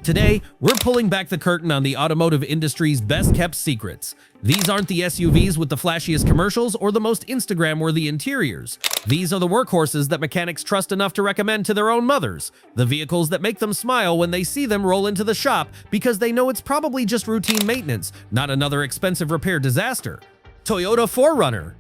Today, we're pulling back the curtain on the automotive industry's best-kept secrets. These aren't the SUVs with the flashiest commercials or the most Instagram-worthy interiors. These are the workhorses that mechanics trust enough to recommend to their own mothers. The vehicles that make them smile when they see them roll into the shop because they know it's probably just routine maintenance, not another expensive repair disaster. Toyota 4Runner.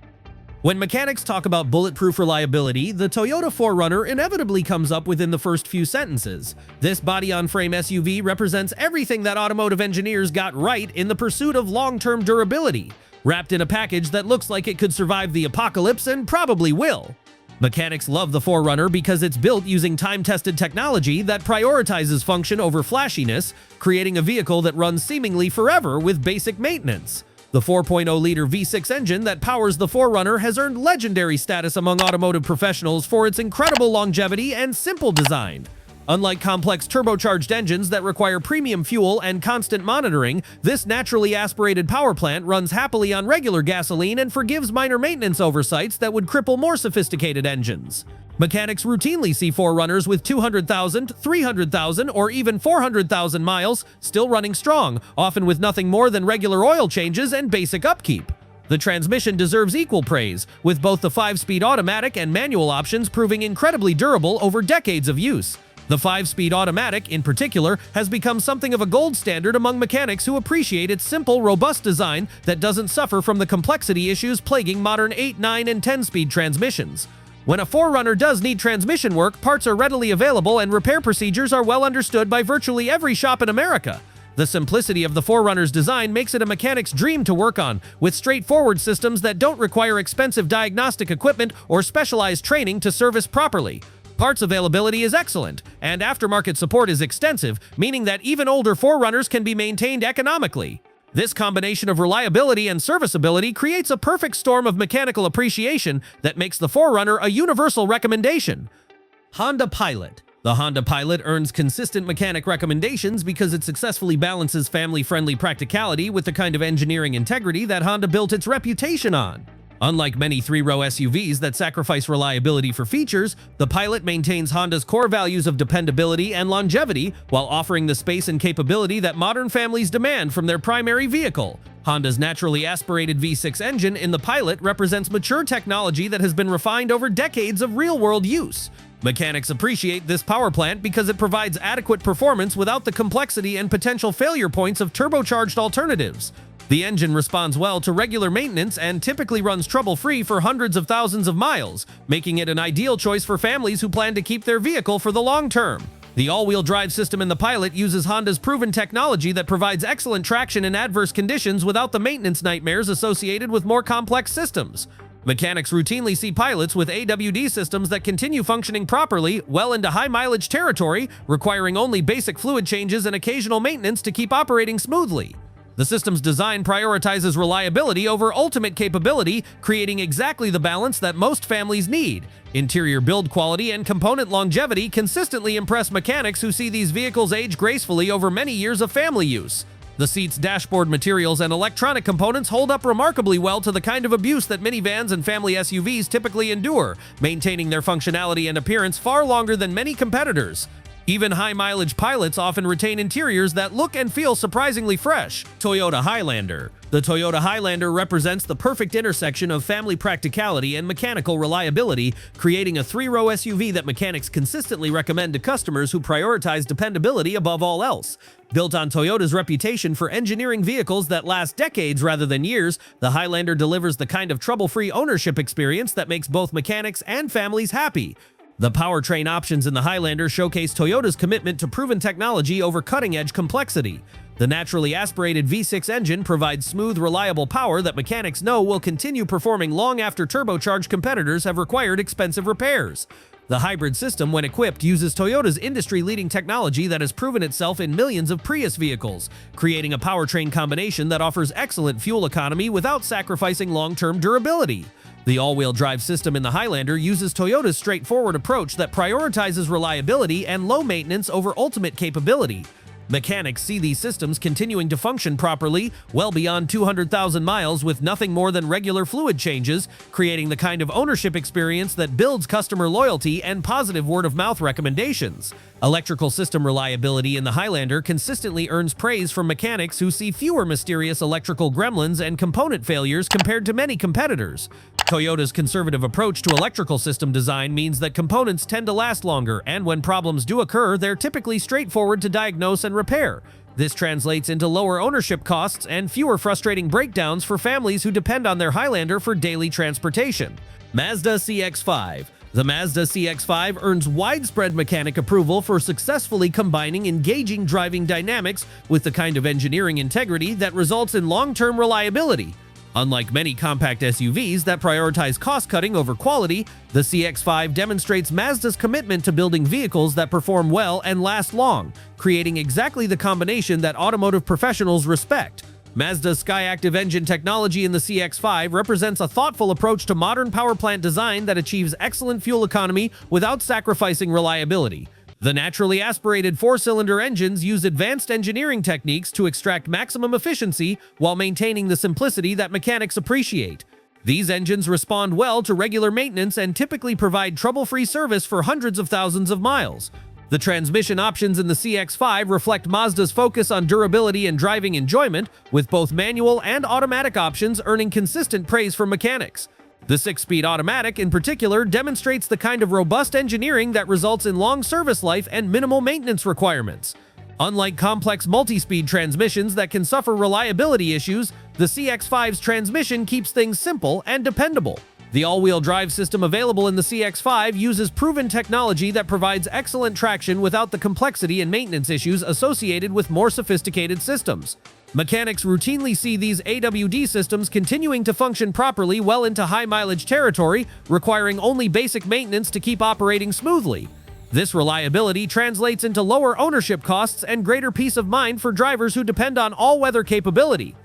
When mechanics talk about bulletproof reliability, the Toyota 4Runner inevitably comes up within the first few sentences. This body-on-frame SUV represents everything that automotive engineers got right in the pursuit of long-term durability, wrapped in a package that looks like it could survive the apocalypse and probably will. Mechanics love the 4Runner because it's built using time-tested technology that prioritizes function over flashiness, creating a vehicle that runs seemingly forever with basic maintenance. The 4.0-liter V6 engine that powers the 4Runner has earned legendary status among automotive professionals for its incredible longevity and simple design. Unlike complex turbocharged engines that require premium fuel and constant monitoring, this naturally aspirated power plant runs happily on regular gasoline and forgives minor maintenance oversights that would cripple more sophisticated engines. Mechanics routinely see 4Runners with 200,000, 300,000, or even 400,000 miles still running strong, often with nothing more than regular oil changes and basic upkeep. The transmission deserves equal praise, with both the 5-speed automatic and manual options proving incredibly durable over decades of use. The 5-speed automatic, in particular, has become something of a gold standard among mechanics who appreciate its simple, robust design that doesn't suffer from the complexity issues plaguing modern 8, 9, and 10-speed transmissions. When a 4Runner does need transmission work, parts are readily available and repair procedures are well understood by virtually every shop in America. The simplicity of the 4Runner's design makes it a mechanic's dream to work on, with straightforward systems that don't require expensive diagnostic equipment or specialized training to service properly. Parts availability is excellent, and aftermarket support is extensive, meaning that even older 4Runners can be maintained economically. This combination of reliability and serviceability creates a perfect storm of mechanical appreciation that makes the 4Runner a universal recommendation. Honda Pilot. The Honda Pilot earns consistent mechanic recommendations because it successfully balances family-friendly practicality with the kind of engineering integrity that Honda built its reputation on. Unlike many three-row SUVs that sacrifice reliability for features, the Pilot maintains Honda's core values of dependability and longevity while offering the space and capability that modern families demand from their primary vehicle. Honda's naturally aspirated V6 engine in the Pilot represents mature technology that has been refined over decades of real-world use. Mechanics appreciate this power plant because it provides adequate performance without the complexity and potential failure points of turbocharged alternatives. The engine responds well to regular maintenance and typically runs trouble-free for hundreds of thousands of miles, making it an ideal choice for families who plan to keep their vehicle for the long term. The all-wheel drive system in the Pilot uses Honda's proven technology that provides excellent traction in adverse conditions without the maintenance nightmares associated with more complex systems. Mechanics routinely see Pilots with AWD systems that continue functioning properly well into high-mileage territory, requiring only basic fluid changes and occasional maintenance to keep operating smoothly. The system's design prioritizes reliability over ultimate capability, creating exactly the balance that most families need. Interior build quality and component longevity consistently impress mechanics who see these vehicles age gracefully over many years of family use. The seat's dashboard materials and electronic components hold up remarkably well to the kind of abuse that minivans and family SUVs typically endure, maintaining their functionality and appearance far longer than many competitors. Even high-mileage Pilots often retain interiors that look and feel surprisingly fresh. Toyota Highlander. The Toyota Highlander represents the perfect intersection of family practicality and mechanical reliability, creating a three-row SUV that mechanics consistently recommend to customers who prioritize dependability above all else. Built on Toyota's reputation for engineering vehicles that last decades rather than years, the Highlander delivers the kind of trouble-free ownership experience that makes both mechanics and families happy. The powertrain options in the Highlander showcase Toyota's commitment to proven technology over cutting-edge complexity. The naturally aspirated V6 engine provides smooth, reliable power that mechanics know will continue performing long after turbocharged competitors have required expensive repairs. The hybrid system, when equipped, uses Toyota's industry-leading technology that has proven itself in millions of Prius vehicles, creating a powertrain combination that offers excellent fuel economy without sacrificing long-term durability. The all-wheel drive system in the Highlander uses Toyota's straightforward approach that prioritizes reliability and low maintenance over ultimate capability. Mechanics see these systems continuing to function properly well beyond 200,000 miles with nothing more than regular fluid changes, creating the kind of ownership experience that builds customer loyalty and positive word-of-mouth recommendations. Electrical system reliability in the Highlander consistently earns praise from mechanics who see fewer mysterious electrical gremlins and component failures compared to many competitors. Toyota's conservative approach to electrical system design means that components tend to last longer, and when problems do occur, they're typically straightforward to diagnose and repair. This translates into lower ownership costs and fewer frustrating breakdowns for families who depend on their Highlander for daily transportation. Mazda CX5. The Mazda CX5 earns widespread mechanic approval for successfully combining engaging driving dynamics with the kind of engineering integrity that results in long-term reliability. Unlike many compact SUVs that prioritize cost-cutting over quality, the CX5 demonstrates Mazda's commitment to building vehicles that perform well and last long, creating exactly the combination that automotive professionals respect. Mazda's SkyActiv engine technology in the CX5 represents a thoughtful approach to modern power plant design that achieves excellent fuel economy without sacrificing reliability. The naturally aspirated four-cylinder engines use advanced engineering techniques to extract maximum efficiency while maintaining the simplicity that mechanics appreciate. These engines respond well to regular maintenance and typically provide trouble-free service for hundreds of thousands of miles. The transmission options in the CX5 reflect Mazda's focus on durability and driving enjoyment, with both manual and automatic options earning consistent praise from mechanics. The 6-speed automatic, in particular, demonstrates the kind of robust engineering that results in long service life and minimal maintenance requirements. Unlike complex multi-speed transmissions that can suffer reliability issues, the CX5's transmission keeps things simple and dependable. The all-wheel drive system available in the CX5 uses proven technology that provides excellent traction without the complexity and maintenance issues associated with more sophisticated systems. Mechanics routinely see these AWD systems continuing to function properly well into high-mileage territory, requiring only basic maintenance to keep operating smoothly. This reliability translates into lower ownership costs and greater peace of mind for drivers who depend on all-weather capability.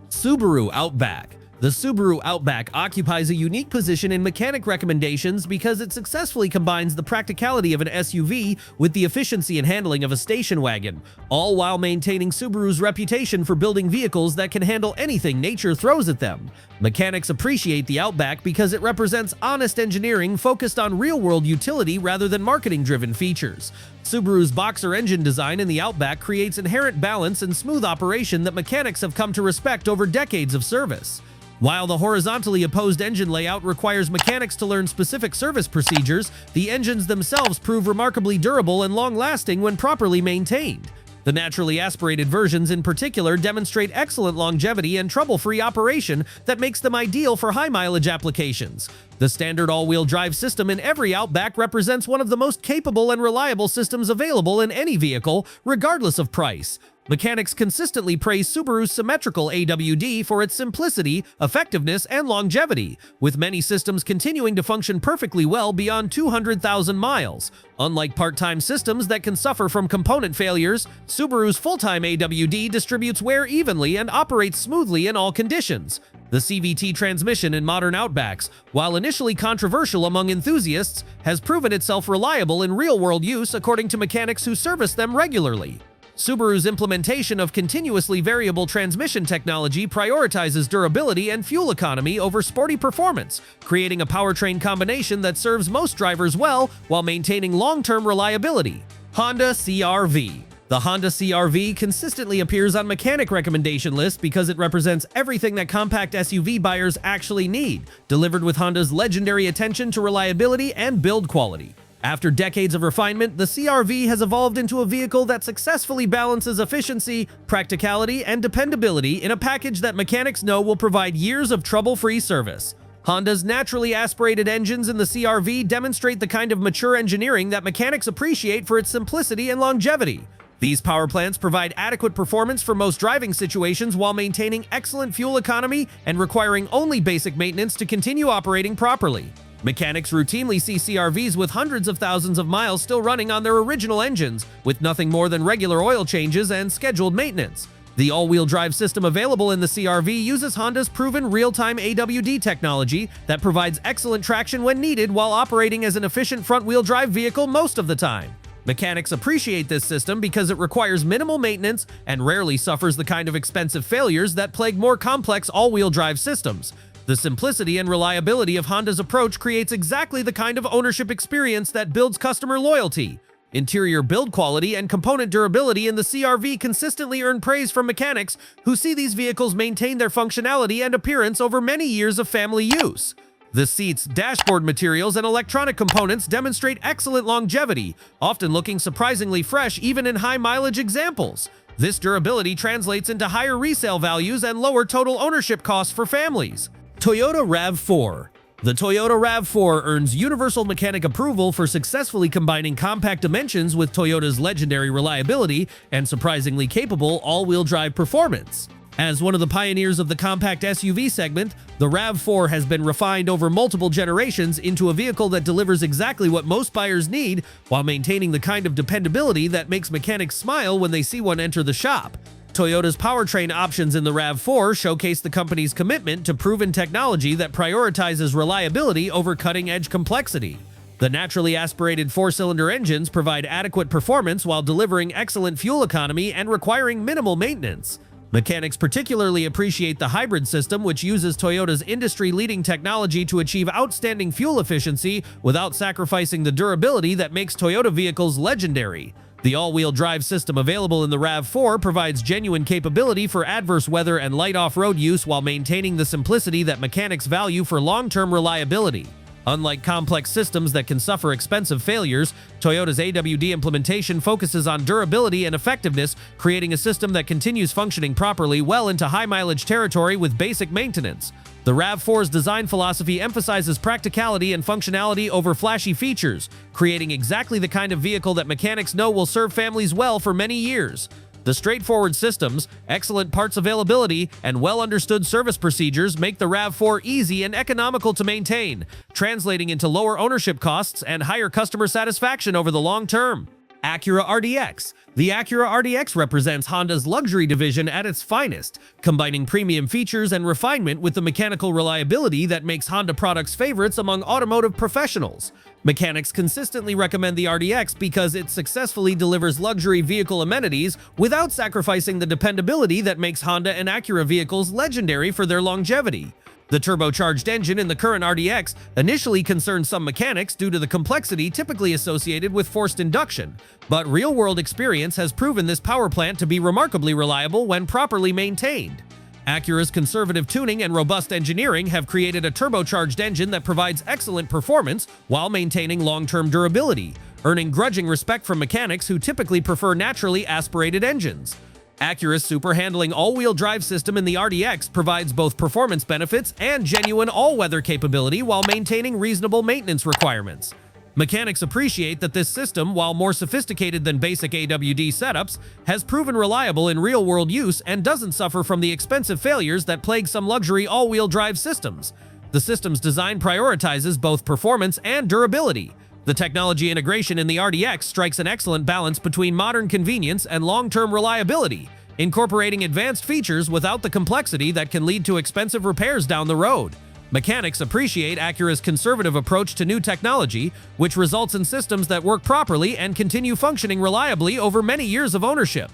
Subaru Outback. The Subaru Outback occupies a unique position in mechanic recommendations because it successfully combines the practicality of an SUV with the efficiency and handling of a station wagon, all while maintaining Subaru's reputation for building vehicles that can handle anything nature throws at them. Mechanics appreciate the Outback because it represents honest engineering focused on real-world utility rather than marketing-driven features. Subaru's boxer engine design in the Outback creates inherent balance and smooth operation that mechanics have come to respect over decades of service. While the horizontally opposed engine layout requires mechanics to learn specific service procedures, the engines themselves prove remarkably durable and long-lasting when properly maintained. The naturally aspirated versions in particular demonstrate excellent longevity and trouble-free operation that makes them ideal for high-mileage applications. The standard all-wheel drive system in every Outback represents one of the most capable and reliable systems available in any vehicle, regardless of price. Mechanics consistently praise Subaru's symmetrical AWD for its simplicity, effectiveness, and longevity, with many systems continuing to function perfectly well beyond 200,000 miles. Unlike part-time systems that can suffer from component failures, Subaru's full-time AWD distributes wear evenly and operates smoothly in all conditions. The CVT transmission in modern Outbacks, while initially controversial among enthusiasts, has proven itself reliable in real-world use according to mechanics who service them regularly. Subaru's implementation of continuously variable transmission technology prioritizes durability and fuel economy over sporty performance, creating a powertrain combination that serves most drivers well while maintaining long-term reliability. Honda CR-V. The Honda CR-V consistently appears on mechanic recommendation lists because it represents everything that compact SUV buyers actually need, delivered with Honda's legendary attention to reliability and build quality. After decades of refinement, the CR-V has evolved into a vehicle that successfully balances efficiency, practicality, and dependability in a package that mechanics know will provide years of trouble-free service. Honda's naturally aspirated engines in the CR-V demonstrate the kind of mature engineering that mechanics appreciate for its simplicity and longevity. These power plants provide adequate performance for most driving situations while maintaining excellent fuel economy and requiring only basic maintenance to continue operating properly. Mechanics routinely see CR-Vs with hundreds of thousands of miles still running on their original engines, with nothing more than regular oil changes and scheduled maintenance. The all-wheel drive system available in the CR-V uses Honda's proven real-time AWD technology that provides excellent traction when needed while operating as an efficient front-wheel drive vehicle most of the time. Mechanics appreciate this system because it requires minimal maintenance and rarely suffers the kind of expensive failures that plague more complex all-wheel drive systems. The simplicity and reliability of Honda's approach creates exactly the kind of ownership experience that builds customer loyalty. Interior build quality and component durability in the CR-V consistently earn praise from mechanics who see these vehicles maintain their functionality and appearance over many years of family use. The seats, dashboard materials, and electronic components demonstrate excellent longevity, often looking surprisingly fresh even in high-mileage examples. This durability translates into higher resale values and lower total ownership costs for families. Toyota RAV4. The Toyota RAV4 earns universal mechanic approval for successfully combining compact dimensions with Toyota's legendary reliability and surprisingly capable all-wheel drive performance. As one of the pioneers of the compact SUV segment, the RAV4 has been refined over multiple generations into a vehicle that delivers exactly what most buyers need while maintaining the kind of dependability that makes mechanics smile when they see one enter the shop. Toyota's powertrain options in the RAV4 showcase the company's commitment to proven technology that prioritizes reliability over cutting-edge complexity. The naturally aspirated four-cylinder engines provide adequate performance while delivering excellent fuel economy and requiring minimal maintenance. Mechanics particularly appreciate the hybrid system, which uses Toyota's industry-leading technology to achieve outstanding fuel efficiency without sacrificing the durability that makes Toyota vehicles legendary. The all-wheel drive system available in the RAV4 provides genuine capability for adverse weather and light off-road use while maintaining the simplicity that mechanics value for long-term reliability. Unlike complex systems that can suffer expensive failures, Toyota's AWD implementation focuses on durability and effectiveness, creating a system that continues functioning properly well into high-mileage territory with basic maintenance. The RAV4's design philosophy emphasizes practicality and functionality over flashy features, creating exactly the kind of vehicle that mechanics know will serve families well for many years. The straightforward systems, excellent parts availability, and well-understood service procedures make the RAV4 easy and economical to maintain, translating into lower ownership costs and higher customer satisfaction over the long term. Acura RDX. The Acura RDX represents Honda's luxury division at its finest, combining premium features and refinement with the mechanical reliability that makes Honda products favorites among automotive professionals. Mechanics consistently recommend the RDX because it successfully delivers luxury vehicle amenities without sacrificing the dependability that makes Honda and Acura vehicles legendary for their longevity. The turbocharged engine in the current RDX initially concerned some mechanics due to the complexity typically associated with forced induction, but real-world experience has proven this power plant to be remarkably reliable when properly maintained. Acura's conservative tuning and robust engineering have created a turbocharged engine that provides excellent performance while maintaining long-term durability, earning grudging respect from mechanics who typically prefer naturally aspirated engines. Acura's super-handling all-wheel drive system in the RDX provides both performance benefits and genuine all-weather capability while maintaining reasonable maintenance requirements. Mechanics appreciate that this system, while more sophisticated than basic AWD setups, has proven reliable in real-world use and doesn't suffer from the expensive failures that plague some luxury all-wheel drive systems. The system's design prioritizes both performance and durability. The technology integration in the RDX strikes an excellent balance between modern convenience and long-term reliability, incorporating advanced features without the complexity that can lead to expensive repairs down the road. Mechanics appreciate Acura's conservative approach to new technology, which results in systems that work properly and continue functioning reliably over many years of ownership.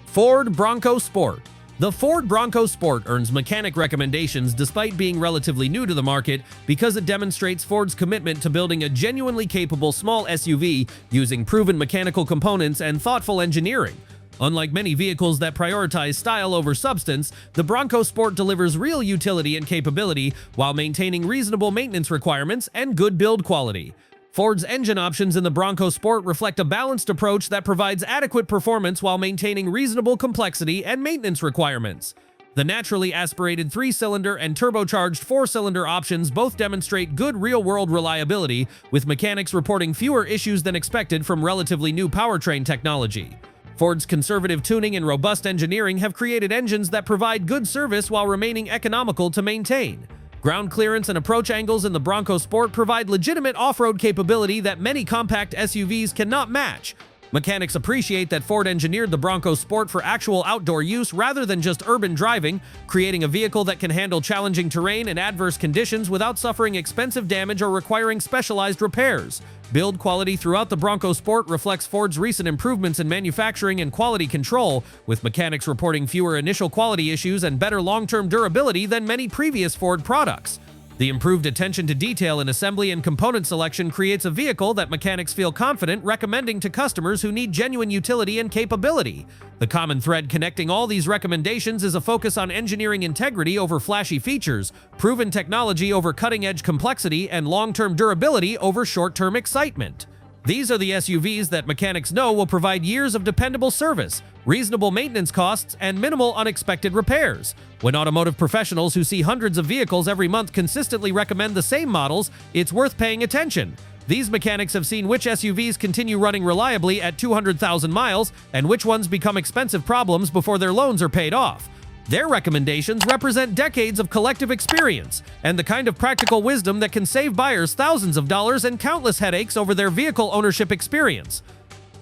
Ford Bronco Sport. The Ford Bronco Sport earns mechanic recommendations despite being relatively new to the market because it demonstrates Ford's commitment to building a genuinely capable small SUV using proven mechanical components and thoughtful engineering. Unlike many vehicles that prioritize style over substance, the Bronco Sport delivers real utility and capability while maintaining reasonable maintenance requirements and good build quality. Ford's engine options in the Bronco Sport reflect a balanced approach that provides adequate performance while maintaining reasonable complexity and maintenance requirements. The naturally aspirated 3-cylinder and turbocharged 4-cylinder options both demonstrate good real-world reliability, with mechanics reporting fewer issues than expected from relatively new powertrain technology. Ford's conservative tuning and robust engineering have created engines that provide good service while remaining economical to maintain. Ground clearance and approach angles in the Bronco Sport provide legitimate off-road capability that many compact SUVs cannot match. Mechanics appreciate that Ford engineered the Bronco Sport for actual outdoor use rather than just urban driving, creating a vehicle that can handle challenging terrain and adverse conditions without suffering expensive damage or requiring specialized repairs. Build quality throughout the Bronco Sport reflects Ford's recent improvements in manufacturing and quality control, with mechanics reporting fewer initial quality issues and better long-term durability than many previous Ford products. The improved attention to detail in assembly and component selection creates a vehicle that mechanics feel confident recommending to customers who need genuine utility and capability. The common thread connecting all these recommendations is a focus on engineering integrity over flashy features, proven technology over cutting-edge complexity, and long-term durability over short-term excitement. These are the SUVs that mechanics know will provide years of dependable service, reasonable maintenance costs, and minimal unexpected repairs. When automotive professionals who see hundreds of vehicles every month consistently recommend the same models, it's worth paying attention. These mechanics have seen which SUVs continue running reliably at 200,000 miles and which ones become expensive problems before their loans are paid off. Their recommendations represent decades of collective experience and the kind of practical wisdom that can save buyers thousands of dollars and countless headaches over their vehicle ownership experience.